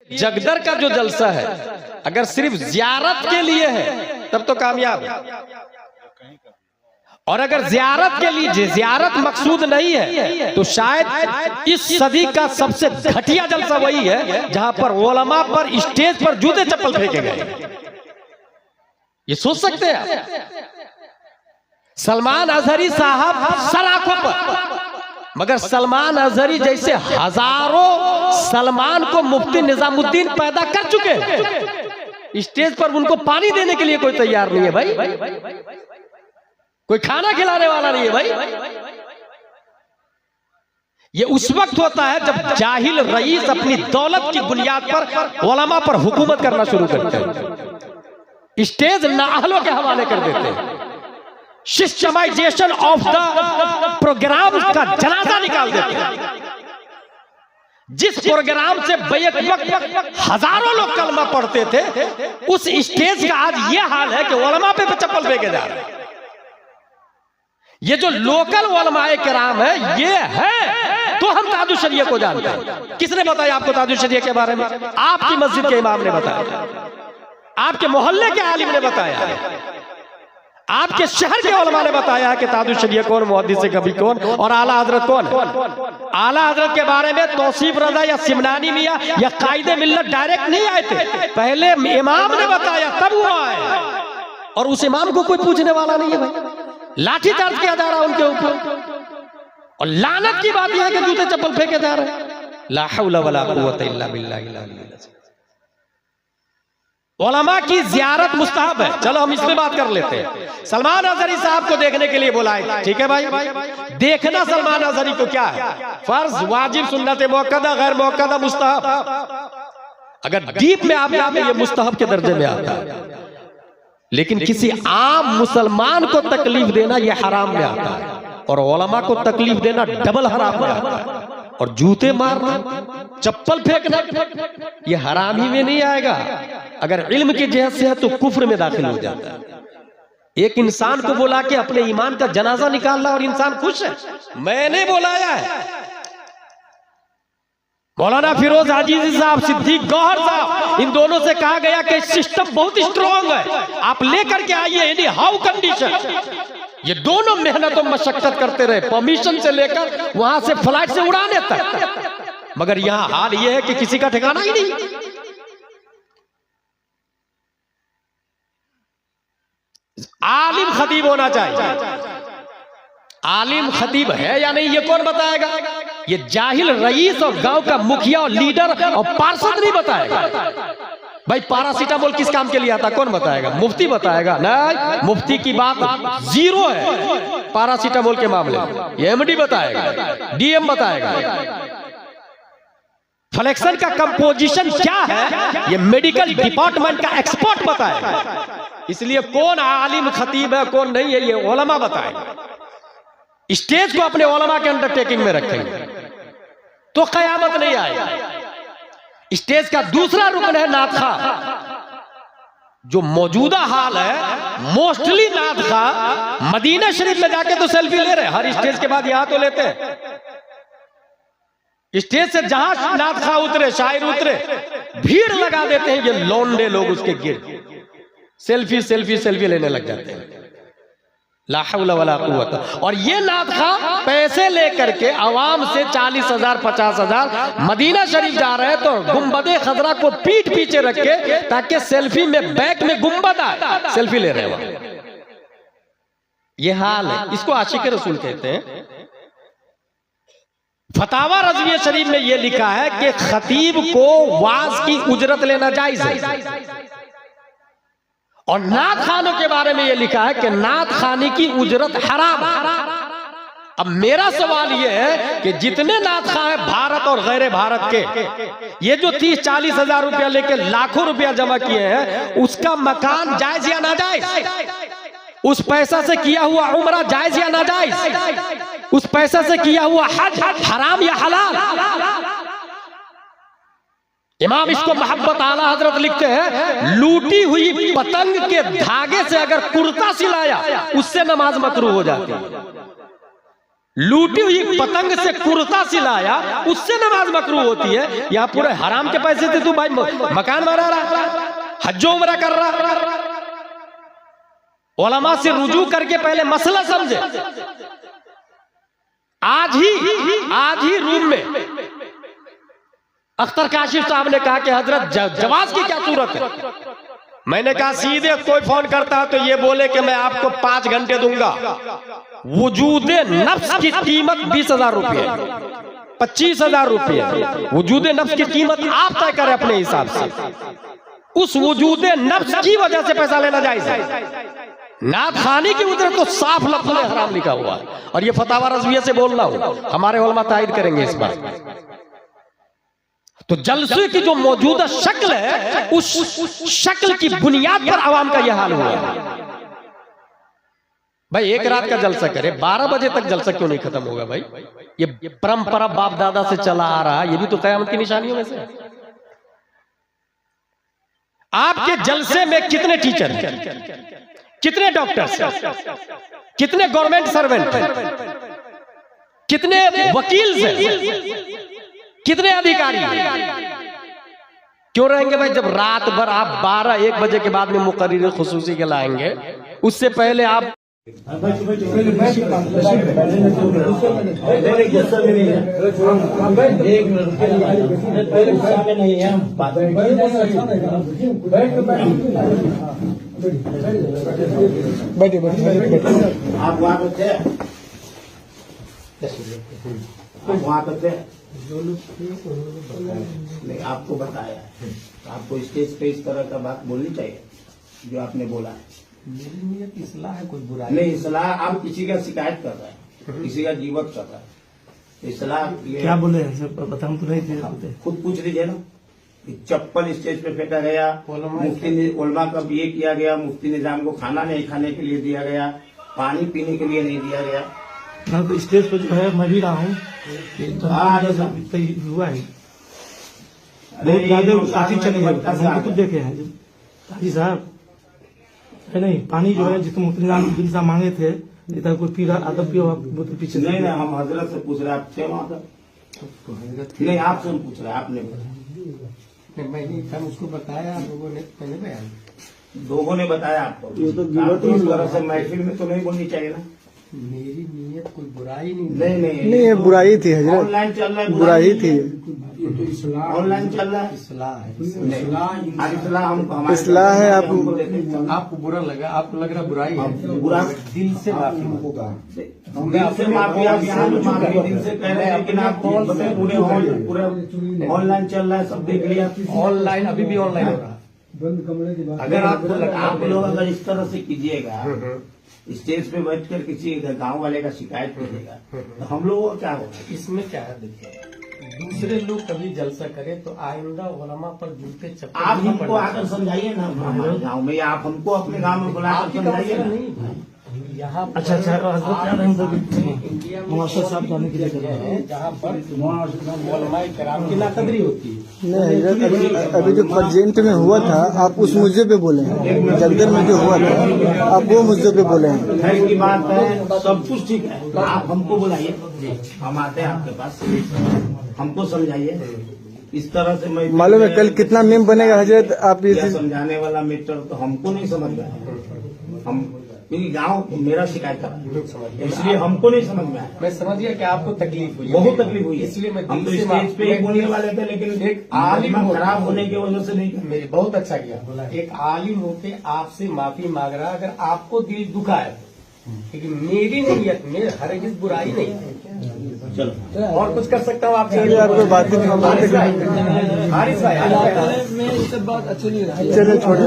जगदर का जो जलसा है अगर सिर्फ जियारत के लिए है तब तो कामयाब है, और अगर जियारत के लिए जियारत मकसूद नहीं है तो शायद इस सदी का सबसे घटिया जलसा वही है जहां पर उलमा पर स्टेज पर जूते चप्पल फेंके गए। ये सोच सकते हैं आप? सलमान अजहरी साहब सलाखों पर, मगर सलमान अजहरी जैसे हजारों सलमान को मुफ्ती निजामुद्दीन पैदा कर चुके हैं, स्टेज पर उनको पानी देने के लिए कोई तैयार नहीं है भाई, कोई खाना खिलाने वाला नहीं है भाई। ये उस वक्त होता है जब जाहिल रईस अपनी दौलत की बुनियाद पर उलमा पर हुकूमत करना शुरू करते हैं, स्टेज नाअहलों के हवाले कर देते हैं, सिस्टमाइजेशन ऑफ द प्रोग्राम का जनाजा निकाल देते हैं। जिस प्रोग्राम से बैक वक्त हजारों लोग कलमा पढ़ते थे, उस स्टेज का आज यह हाल है कि उलमा पे चप्पल फेंके जा रहे हैं। ये जो लोकल उलमाए किराम है ये है तो हम ताजुश शरिया को जानते हैं। किसने बताया आपको ताजुश शरिया के बारे में? आपकी मस्जिद के इमाम ने बताया, आपके मोहल्ले के आलिम ने बताया, आपके शहर के उलमा ने बताया कि ताजुश शरिया कौन, मुहद्दिस कभी कौन, और आला हजरत कौन। आला हजरत के बारे में तौसीफ रजा या सिमनानी मियां या कायदे मिल्लत डायरेक्ट नहीं आए थे, पहले इमाम ने बताया तब वो आए, और उस इमाम को कोई पूछने वाला नहीं है भाई। लाठीचार्ज किया जा रहा है उनके ऊपर, और लानत की बात यह है कि जूते चप्पल फेंके जा रहे हैं। ला हौला वला कुव्वता इल्ला बिल्लाह। उलमा की जियारत मुस्तहब है, चलो हम इस पे बात कर लेते हैं। सलमान अजहरी साहब को देखने के लिए बुलाए, ठीक है भाई। देखना सलमान अजहरी को क्या है? फर्ज, वाजिब, सुन्नत मुअक्कदा, गैर मुअक्कदा, मुस्तहब। अगर डीप में आप जाते ये मुस्तहब के दर्जे में आता है, लेकिन किसी आम मुसलमान को तकलीफ देना यह हराम में आता है, और उलमा को तकलीफ देना डबल हराम में आता है। और जूते मारना, चप्पल फेंकना ये हरामी में नहीं आएगा, अगर इल्म की जहत से है तो कुफ्र में दाखिल हो जाता है। एक इंसान को बुला के अपने ईमान का जनाजा निकालना और इंसान खुश है, मैंने बुलाया है। मौलाना फिरोज हाजी साहब, सिद्दीक गौहर साहब, इन दोनों से कहा गया कि सिस्टम बहुत स्ट्रॉन्ग है, आप लेकर के आइए एनी हाउ कंडीशन। ये दोनों मेहनत और मशक्कत करते रहे, परमिशन से लेकर वहां से फ्लाइट से उड़ाने तक, मगर यहां हाल यह है कि किसी का ठिकाना ही नहीं। आलिम खतीब होना चाहिए, आलिम खतीब है या नहीं ये कौन बताएगा? ये जाहिल रईस और गांव का मुखिया और लीडर और पार्षद नहीं बताएगा भाई। पैरासीटामोल किस काम के लिए आता कौन बताएगा? मुफ्ती बताएगा। नहीं, मुफ्ती की बात जीरो है पैरासीटामोल के मामले में, ये एमडी बताएगा, डीएम बताएगा। फ्लेक्शन का कंपोजिशन क्या है ये मेडिकल डिपार्टमेंट का एक्सपर्ट बताएगा। इसलिए कौन आलिम खतीब है कौन नहीं है ये उलमा बताएगा। स्टेज को अपने उलमा के अंडरटेकिंग में रखेंगे तो कयामत नहीं आएगी। स्टेज का दूसरा रुकन है नादखा। जो मौजूदा हाल है, मोस्टली नादखा मदीना शरीफ में जाके तो सेल्फी ले रहे हैं, हर स्टेज के बाद यहां तो लेते हैं। स्टेज से जहां नादखा उतरे, शायर उतरे, भीड़ लगा देते हैं ये लौंडे लोग, उसके गिर सेल्फी सेल्फी सेल्फी लेने लग जाते हैं। ला हौला वला कुव्वता। और ये नादखा पैसे लेकर के आवाम से 40,000 50,000 मदीना शरीफ जा रहे हैं, तो गुंबदे खजरा को पीठ पीछे रख के ताकि सेल्फी में बैक में गुंबद आए, सेल्फी ले रहे हैं। ये हाल है, इसको आशिक रसूल कहते हैं। फतावा रज़विया शरीफ में यह लिखा है कि खतीब को वाज की उजरत लेना जायज है, और नात खानों के बारे में यह लिखा है कि नात खाने की उजरत हराम है। अब मेरा सवाल यह है कि जितने नात खां हैं भारत और गैर भारत के, ये जो 30-40 हजार रुपया लेके लाखों रुपया जमा किए हैं, उसका मकान जायज या नाजायज? उस पैसा से किया हुआ उम्रा जायज या नाजायज? उस पैसा से किया हुआ हज हराम या हलाल? इमाम इसको मोहब्बत आला हजरत लिखते हैं, लूटी हुई पतंग के धागे से अगर कुर्ता सिलाया उससे नमाज मकरूह हो जाती है, लूटी हुई पतंग से कुर्ता सिलाया, उससे नमाज मकरूह होती है। यहाँ पूरे हराम के पैसे से तू भाई मकान बना रहा, हज्जो उमरा कर रहा। उलमा से रुजू करके पहले मसला समझे। आज ही रूम में अख्तर काशिफ साहब ने कहा कि हजरत जवाज की क्या सूरत है। मैंने कहा सीधे कोई फोन करता है तो ये बोले कि मैं आपको 5 घंटे दूंगा। वजूदे नफ्स की कीमत 20,000 रुपये, 25,000 रुपये। वजूदे नफ्स की कीमत आप तय करें अपने हिसाब से। उस वजूदे नफ्स की वजह से पैसा लेना जायज है। नात खानी की उधर तो साफ लफ्ज़ में हराम लिखा हुआ है। और ये फतावा रज़विया से बोल रहा हूं, हमारे उलमा तायद करेंगे इस बात। तो जलसे की जो मौजूदा शक्ल है, उस शक्ल की बुनियाद पर आवाम का यह हाल हुआ है। भाई एक रात का जलसा करे, 12 बजे तक जलसा क्यों नहीं खत्म होगा भाई? ये परंपरा बाप दादा से चला आ रहा, ये भी तो कयामत की निशानियों में से। आपके जलसे में कितने टीचर हैं, कितने डॉक्टर्स हैं, कितने गवर्नमेंट सर्वेंट हैं, कितने वकील हैं, कितने अधिकारी क्यों रहेंगे भाई? जब रात भर आप 12-1 बजे के बाद में मुकर्रिर खुसूसी के लाएंगे, उससे पहले आप बैठे आप वहाँ पे थे, आप वहाँ पे थे नहीं, आपको बताया आपको स्टेज पे इस तरह का बात बोलनी चाहिए जो आपने बोला है। मेरी नियत इस्लाह है, कोई बुराई नहीं, इस्लाह आप किसी का शिकायत कर रहे हैं, किसी का जीवत कर रहे हैं। इस्लाह क्या बोले हैं बता, हम तो नहीं थे। खुद पूछ लीजिए ना। चप्पल स्टेज पे फेंका गया, मुफ्ती ने उलमा का ये किया गया, मुफ्ती निजाम को खाना नहीं खाने के लिए दिया गया, पानी पीने के लिए नहीं दिया गया। ना तो स्टेज पे जो है मैं भी रहा हूँ, हुआ है बहुत ज्यादा काफी चले गए, हम खुद देखे हैं हाजी साहब है नहीं। पानी जो है जिसको मुफ्ती निजाम मांगे थे, इधर कोई पी रहा आदब पियो आप बोतल पीछे। नहीं नहीं, हम हजरत से पूछ रहे, आप थे वहाँ पर? नहीं, आपसे हम पूछ रहे, आपने मैंने था उसको बताया, आप लोगों ने पहले बयान, लोगों ने बताया आपको। ये तो इस तरह से महफिल में तो नहीं बोलनी चाहिए ना। मेरी नीयत कोई बुराई नहीं। नहीं, ये बुराई थी हजरत, ऑनलाइन चल रहा है, बुराई थी। ऑनलाइन चल रहा है, इस्लाह है, इस्लाह है। आपको बुरा लगा, आपको लग रहा बुराई है, बुरा दिल से माफी दिल से माफी, आप यहाँ पे माफी दिल से कह रहे हैं, लेकिन आप पूरे ऑनलाइन चल रहा है, सब देख लिया। ऑनलाइन अभी भी ऑनलाइन हो रहा। अगर आप लोग अगर इस तरह से कीजिएगा, स्टेज पे बैठकर किसी गांव वाले का शिकायत कीजिएगा, तो हम लोगों को क्या होगा? इसमें क्या है, देखिए दूसरे लोग कभी जलसा करें तो आइंदा उलमा पर जूते चप्पल आप हमको आकर समझाइए ना हमारे गाँव में, या आप हमको अपने गाँव में बुलाकर समझाइए ना। यहाँ अच्छा मास्टर साहब जाने के लिए जहाँ पर उलमाए किराम की नाकदरी होती है। नहीं, अभी जो प्रेजेंट में हुआ था आप उस मुद्दे पे बोले हैं, जगदर में जो हुआ था आप वो मुद्दे पे बोले हैं। खैर की बात है, सब कुछ ठीक है, आप हमको बुलाइए, हम आते हैं आपके पास, हमको समझाइए। इस तरह से मैं मालूम है कल कितना मेम बनेगा हजरत, आप ये समझाने वाला मीटर तो हमको नहीं समझ में आया। हम क्योंकि गांव मेरा शिकायत कर, इसलिए हमको नहीं समझ में आया। मैं समझ गया कि आपको तकलीफ हुई, बहुत तकलीफ हुई, इसलिए मैं हम तो स्टेज पे एक बोलने वाले थे, लेकिन एक आलिम खराब होने की वजह से नहीं। मेरी बहुत अच्छा किया, एक आलिम होके आपसे माफी मांग रहा, अगर आपको दिल दुखा है, लेकिन मेरी नीयत में हरगिज बुराई नहीं है। चलो और कुछ कर सकता हूँ आपसे बात हारिस भाई, मैं ये सब बात अच्छी नहीं, चलो छोड़